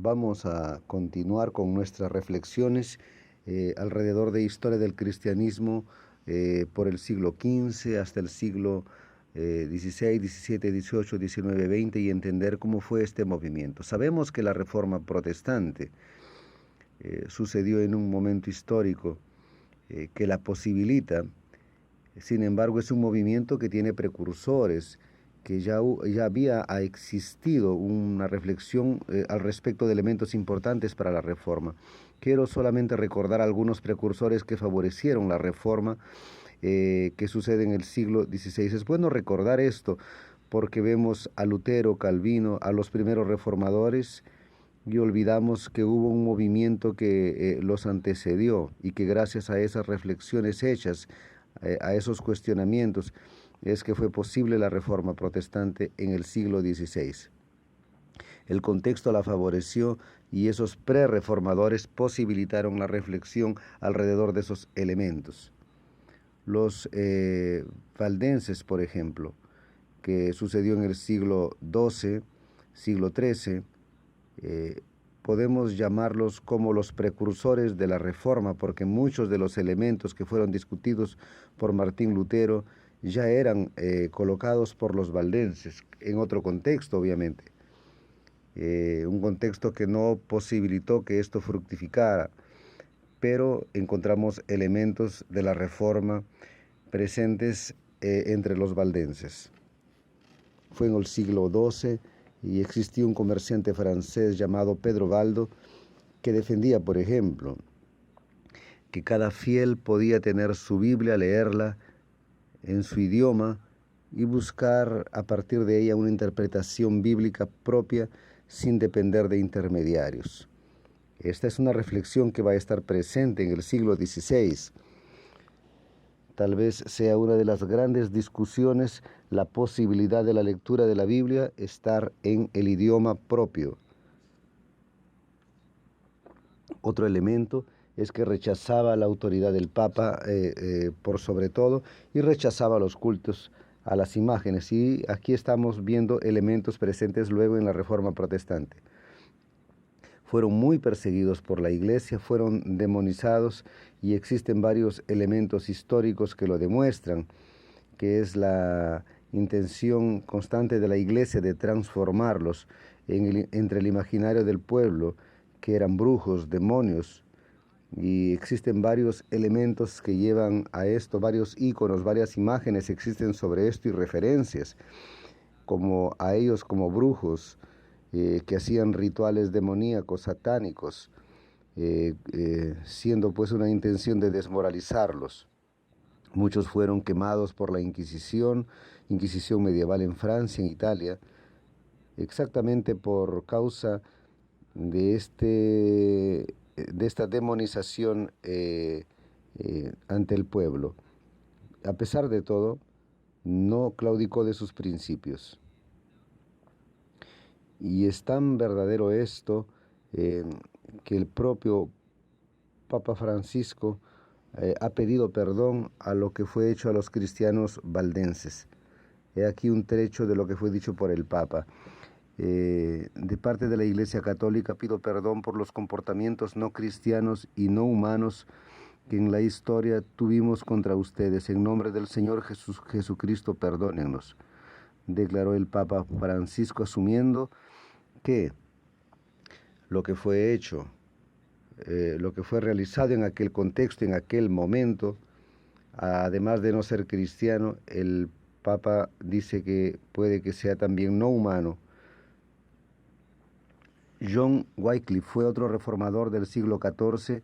Vamos a continuar con nuestras reflexiones alrededor de historia del cristianismo por el siglo XV hasta el siglo XVI, XVII, XVIII, XIX, XX y entender cómo fue este movimiento. Sabemos que la Reforma Protestante sucedió en un momento histórico que la posibilita. Sin embargo, es un movimiento que tiene precursores, que ya había existido una reflexión al respecto de elementos importantes para la reforma. Quiero solamente recordar algunos precursores que favorecieron la reforma que sucede en el siglo XVI. Es bueno recordar esto porque vemos a Lutero, Calvino, a los primeros reformadores, y olvidamos que hubo un movimiento que los antecedió y que gracias a esas reflexiones hechas, a esos cuestionamientos, es que fue posible la reforma protestante en el siglo XVI. El contexto la favoreció y esos pre-reformadores posibilitaron la reflexión alrededor de esos elementos. Los valdenses, por ejemplo, que sucedió en el siglo XII, siglo XIII, podemos llamarlos como los precursores de la Reforma, porque muchos de los elementos que fueron discutidos por Martín Lutero ya eran colocados por los valdenses, en otro contexto, obviamente. Un contexto que no posibilitó que esto fructificara, pero encontramos elementos de la Reforma presentes entre los valdenses. Fue en el siglo XII y existía un comerciante francés llamado Pedro Baldo que defendía, por ejemplo, que cada fiel podía tener su Biblia, leerla en su idioma y buscar a partir de ella una interpretación bíblica propia sin depender de intermediarios. Esta es una reflexión que va a estar presente en el siglo XVI. Tal vez sea una de las grandes discusiones la posibilidad de la lectura de la Biblia estar en el idioma propio. Otro elemento es que rechazaba la autoridad del Papa por sobre todo y rechazaba los cultos a las imágenes. Y aquí estamos viendo elementos presentes luego en la Reforma Protestante. Fueron muy perseguidos por la Iglesia, fueron demonizados y existen varios elementos históricos que lo demuestran, que es la intención constante de la Iglesia de transformarlos entre el imaginario del pueblo, que eran brujos, demonios, y existen varios elementos que llevan a esto, varios íconos, varias imágenes existen sobre esto y referencias, como a ellos como brujos, que hacían rituales demoníacos, satánicos, siendo pues una intención de desmoralizarlos. Muchos fueron quemados por la Inquisición medieval en Francia, en Italia, exactamente por causa de, de esta demonización ante el pueblo. A pesar de todo, no claudicó de sus principios. Y es tan verdadero esto que el propio Papa Francisco ha pedido perdón a lo que fue hecho a los cristianos valdenses. He aquí un trecho de lo que fue dicho por el Papa. De parte de la Iglesia Católica pido perdón por los comportamientos no cristianos y no humanos que en la historia tuvimos contra ustedes. En nombre del Señor Jesucristo, perdónennos, declaró el Papa Francisco, asumiendo que lo que fue hecho, lo que fue realizado en aquel contexto, en aquel momento, además de no ser cristiano, el Papa dice que puede que sea también no humano. John Wycliffe fue otro reformador del siglo XIV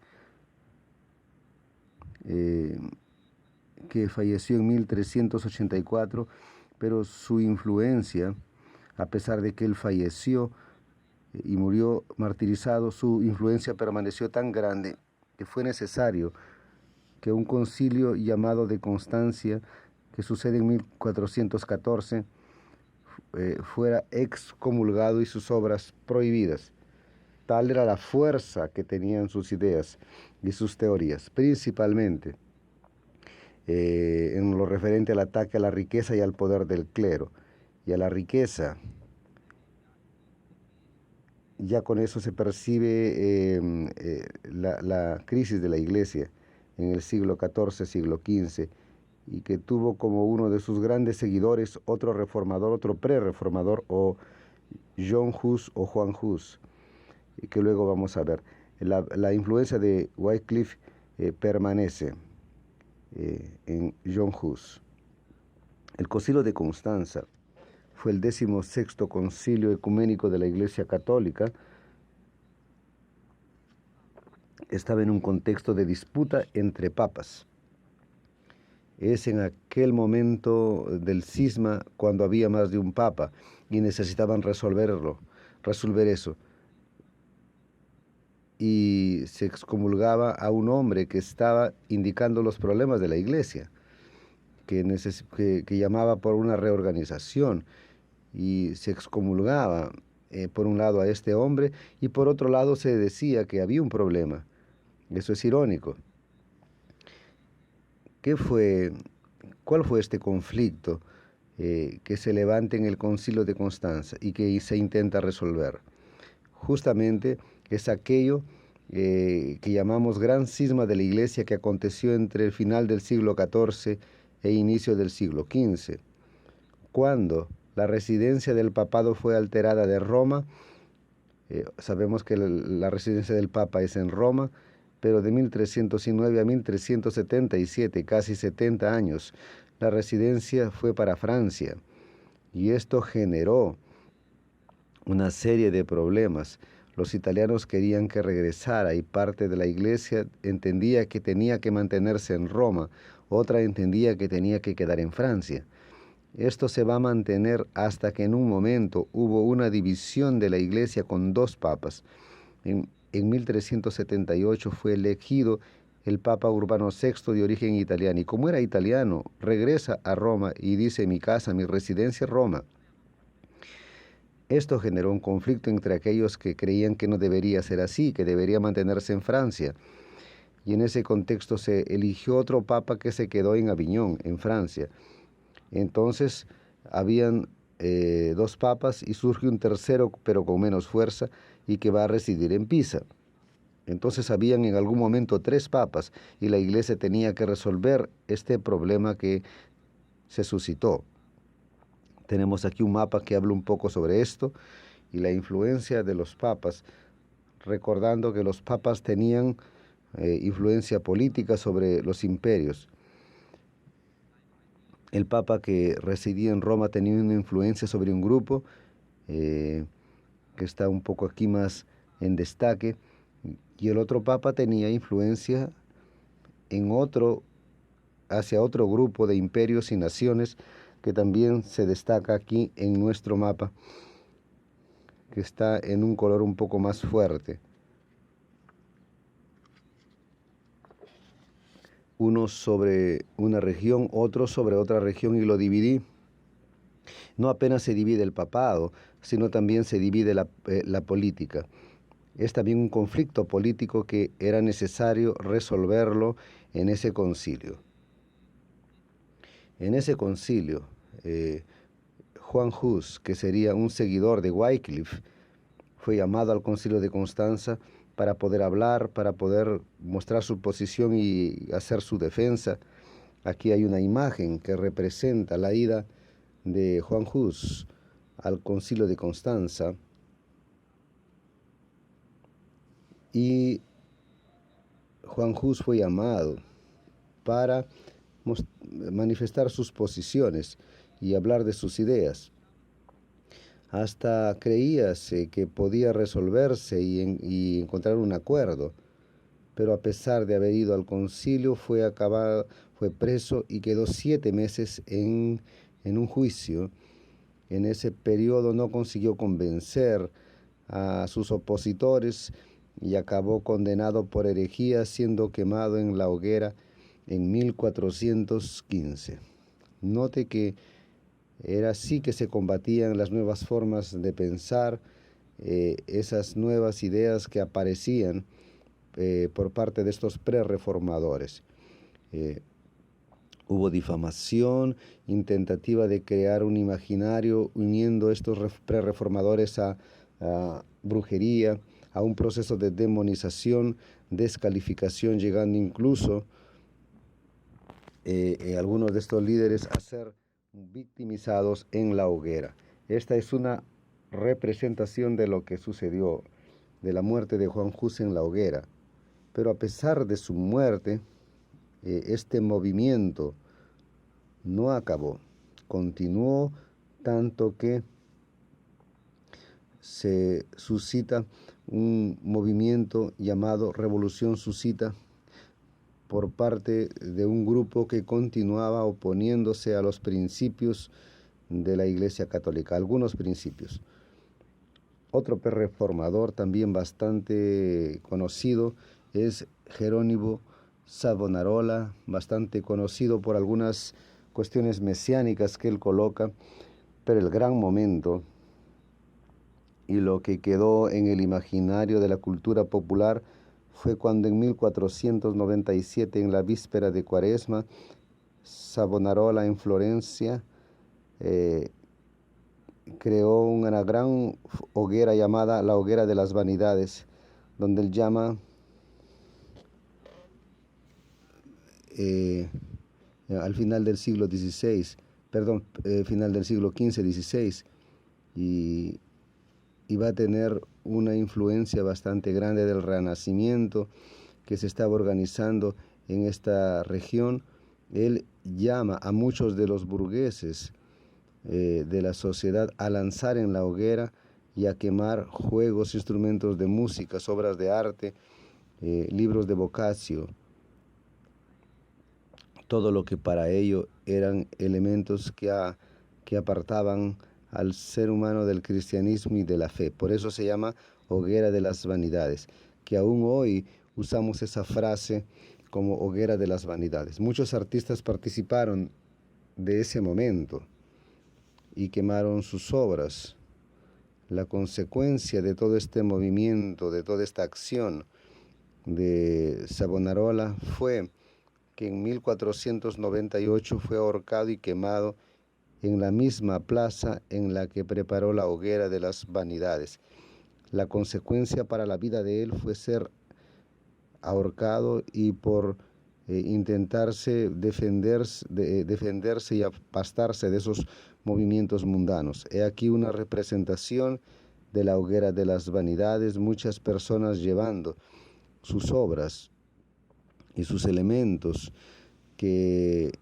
que falleció en 1384, pero su influencia, a pesar de que él falleció y murió martirizado, su influencia permaneció tan grande que fue necesario que un concilio llamado de Constancia, que sucede en 1414, fuera excomulgado y sus obras prohibidas. Tal era la fuerza que tenían sus ideas y sus teorías, principalmente en lo referente al ataque a la riqueza y al poder del clero, y a la riqueza ya con eso se percibe la crisis de la Iglesia en el siglo XIV, siglo XV, y que tuvo como uno de sus grandes seguidores otro reformador, otro pre-reformador, o John Hus o Juan Hus, que luego vamos a ver. La influencia de Wycliffe permanece en John Hus. El Concilio de Constanza fue el 16º concilio ecuménico de la Iglesia Católica. Estaba en un contexto de disputa entre papas. Es en aquel momento del cisma cuando había más de un papa y necesitaban resolver eso. Y se excomulgaba a un hombre que estaba indicando los problemas de la Iglesia, que llamaba por una reorganización, y se excomulgaba por un lado a este hombre, y por otro lado se decía que había un problema. Eso es irónico. ¿Cuál fue este conflicto que se levanta en el Concilio de Constanza y que se intenta resolver? Justamente es aquello que llamamos gran cisma de la Iglesia, que aconteció entre el final del siglo XIV e inicio del siglo XV, cuando la residencia del papado fue alterada de Roma. Sabemos que la residencia del Papa es en Roma, pero de 1309 a 1377, casi 70 años, la residencia fue para Francia, y esto generó una serie de problemas. Los italianos querían que regresara y parte de la Iglesia entendía que tenía que mantenerse en Roma, otra entendía que tenía que quedar en Francia. Esto se va a mantener hasta que en un momento hubo una división de la Iglesia con dos papas. En 1378 fue elegido el Papa Urbano VI, de origen italiano, y como era italiano, regresa a Roma y dice: mi casa, mi residencia es Roma. Esto generó un conflicto entre aquellos que creían que no debería ser así, que debería mantenerse en Francia. Y en ese contexto se eligió otro papa que se quedó en Aviñón, en Francia. Entonces habían dos papas y surge un tercero, pero con menos fuerza, y que va a residir en Pisa. Entonces habían en algún momento tres papas y la Iglesia tenía que resolver este problema que se suscitó. Tenemos aquí un mapa que habla un poco sobre esto y la influencia de los papas, recordando que los papas tenían influencia política sobre los imperios. El papa que residía en Roma tenía una influencia sobre un grupo que está un poco aquí más en destaque, y el otro papa tenía influencia hacia otro grupo de imperios y naciones que también se destaca aquí en nuestro mapa, que está en un color un poco más fuerte. Uno sobre una región, otro sobre otra región, y lo dividí. No apenas se divide el papado, sino también se divide la política. Es también un conflicto político que era necesario resolverlo en ese concilio. En ese concilio, Juan Hus, que sería un seguidor de Wycliffe, fue llamado al Concilio de Constanza para poder hablar, para poder mostrar su posición y hacer su defensa. Aquí hay una imagen que representa la ida de Juan Hus al Concilio de Constanza, y Juan Hus fue llamado para manifestar sus posiciones y hablar de sus ideas. Hasta creíase que podía resolverse y encontrar un acuerdo, pero a pesar de haber ido al concilio fue preso y quedó 7 meses en un juicio. En ese periodo no consiguió convencer a sus opositores y acabó condenado por herejía, siendo quemado en la hoguera en 1415. Note que era así que se combatían las nuevas formas de pensar, esas nuevas ideas que aparecían por parte de estos pre-reformadores. Hubo difamación, intentativa de crear un imaginario uniendo estos pre-reformadores a a brujería, a un proceso de demonización, descalificación, llegando incluso algunos de estos líderes a ser victimizados en la hoguera. Esta es una representación de lo que sucedió, de la muerte de Juan Hus en la hoguera. Pero a pesar de su muerte, este movimiento no acabó, continuó, tanto que se suscita un movimiento llamado Revolución Suscita por parte de un grupo que continuaba oponiéndose a los principios de la Iglesia Católica, algunos principios. Otro reformador también bastante conocido es Jerónimo Savonarola, bastante conocido por algunas cuestiones mesiánicas que él coloca, pero el gran momento y lo que quedó en el imaginario de la cultura popular fue cuando en 1497, en la víspera de Cuaresma, Savonarola en Florencia creó una gran hoguera llamada la Hoguera de las Vanidades, donde él llama al final del siglo XVI, final del siglo XV-XVI, y va a tener una influencia bastante grande del Renacimiento que se estaba organizando en esta región. Él llama a muchos de los burgueses de la sociedad a lanzar en la hoguera y a quemar juegos, instrumentos de música, obras de arte, libros de Boccaccio, todo lo que para ello eran elementos que apartaban al ser humano del cristianismo y de la fe. Por eso se llama Hoguera de las Vanidades, que aún hoy usamos esa frase como Hoguera de las Vanidades. Muchos artistas participaron de ese momento y quemaron sus obras. La consecuencia de todo este movimiento, de toda esta acción de Savonarola fue que en 1498 fue ahorcado y quemado en la misma plaza en la que preparó la Hoguera de las Vanidades. La consecuencia para la vida de él fue ser ahorcado y por intentarse defenderse y apastarse de esos movimientos mundanos. He aquí una representación de la Hoguera de las Vanidades, muchas personas llevando sus obras y sus elementos que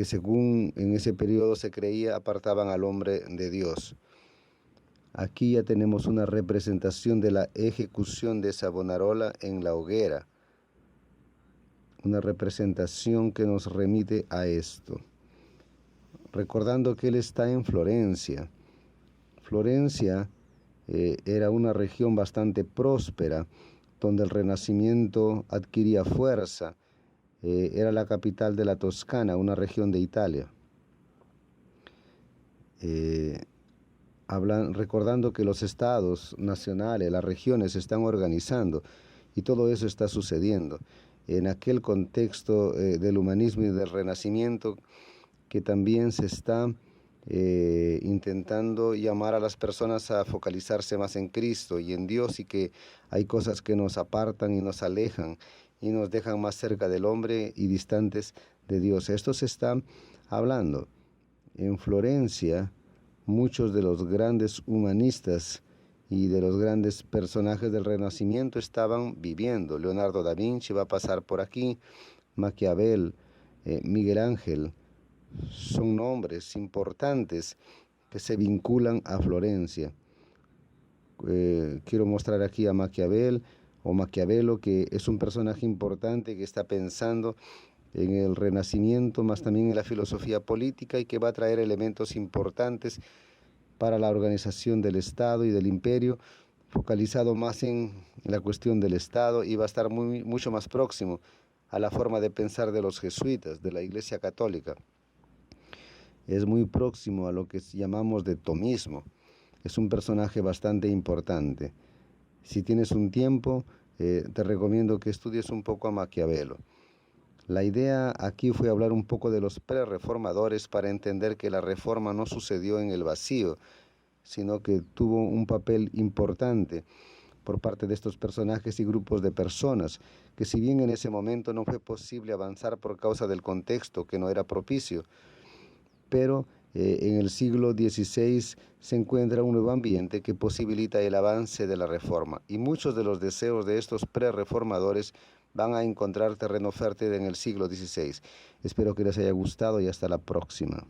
según en ese periodo se creía apartaban al hombre de Dios. Aquí ya tenemos una representación de la ejecución de Savonarola en la hoguera, una representación que nos remite a esto. Recordando que él está en Florencia. Florencia era una región bastante próspera, donde el Renacimiento adquiría fuerza. Era la capital de la Toscana, una región de Italia. Recordando que los estados nacionales, las regiones se están organizando y todo eso está sucediendo en aquel contexto del humanismo y del renacimiento, que también se está intentando llamar a las personas a focalizarse más en Cristo y en Dios, y que hay cosas que nos apartan y nos alejan y nos dejan más cerca del hombre y distantes de Dios. Esto se está hablando. En Florencia, muchos de los grandes humanistas y de los grandes personajes del Renacimiento estaban viviendo. Leonardo da Vinci va a pasar por aquí, Maquiavel, Miguel Ángel, son nombres importantes que se vinculan a Florencia. Quiero mostrar aquí a Maquiavel o Maquiavelo, que es un personaje importante que está pensando en el Renacimiento, más también en la filosofía política, y que va a traer elementos importantes para la organización del Estado y del imperio, focalizado más en la cuestión del Estado, y va a estar mucho más próximo a la forma de pensar de los jesuitas, de la Iglesia Católica. Es muy próximo a lo que llamamos de tomismo. Es un personaje bastante importante. Si tienes un tiempo, te recomiendo que estudies un poco a Maquiavelo. La idea aquí fue hablar un poco de los prerreformadores para entender que la reforma no sucedió en el vacío, sino que tuvo un papel importante por parte de estos personajes y grupos de personas, que si bien en ese momento no fue posible avanzar por causa del contexto que no era propicio, pero en el siglo XVI se encuentra un nuevo ambiente que posibilita el avance de la reforma, y muchos de los deseos de estos pre-reformadores van a encontrar terreno fértil en el siglo XVI. Espero que les haya gustado y hasta la próxima.